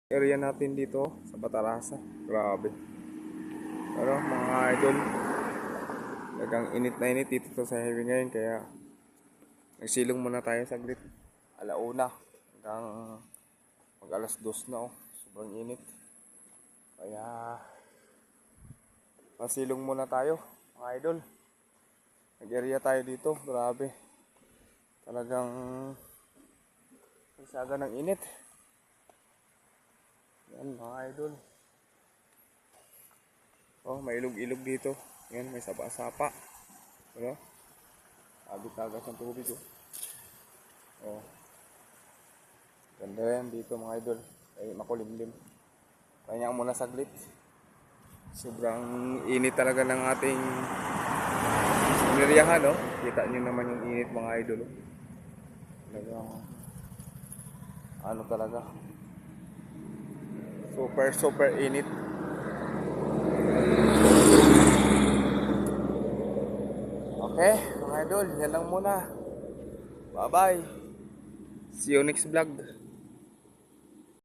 Area natin dito sa Batarasa. Grabe. Pero mga idol, talagang init na init dito to sa highway ngayon, kaya nagsilong muna tayo saglit. Alauna hanggang mag alas 2 na, oh. Sobrang init. Kaya masilong muna tayo mga idol. Nag-area tayo dito. Grabe. Talagang isaga ng init. Yan mga idol. Oh, may ilog-ilog dito. Yan, may sapa-sapa. Ano? Agit-agas ng tubig, oh. Oh. Ganda yan dito mga idol. Ay makulimlim. Kanya muna saglit. Sobrang init talaga ng ating siniryahan, no? Kita nyo naman yung init mga idol, oh. Talagang ano talaga, super init. Okay mga idol, yan lang muna. Bye bye, see you next vlog.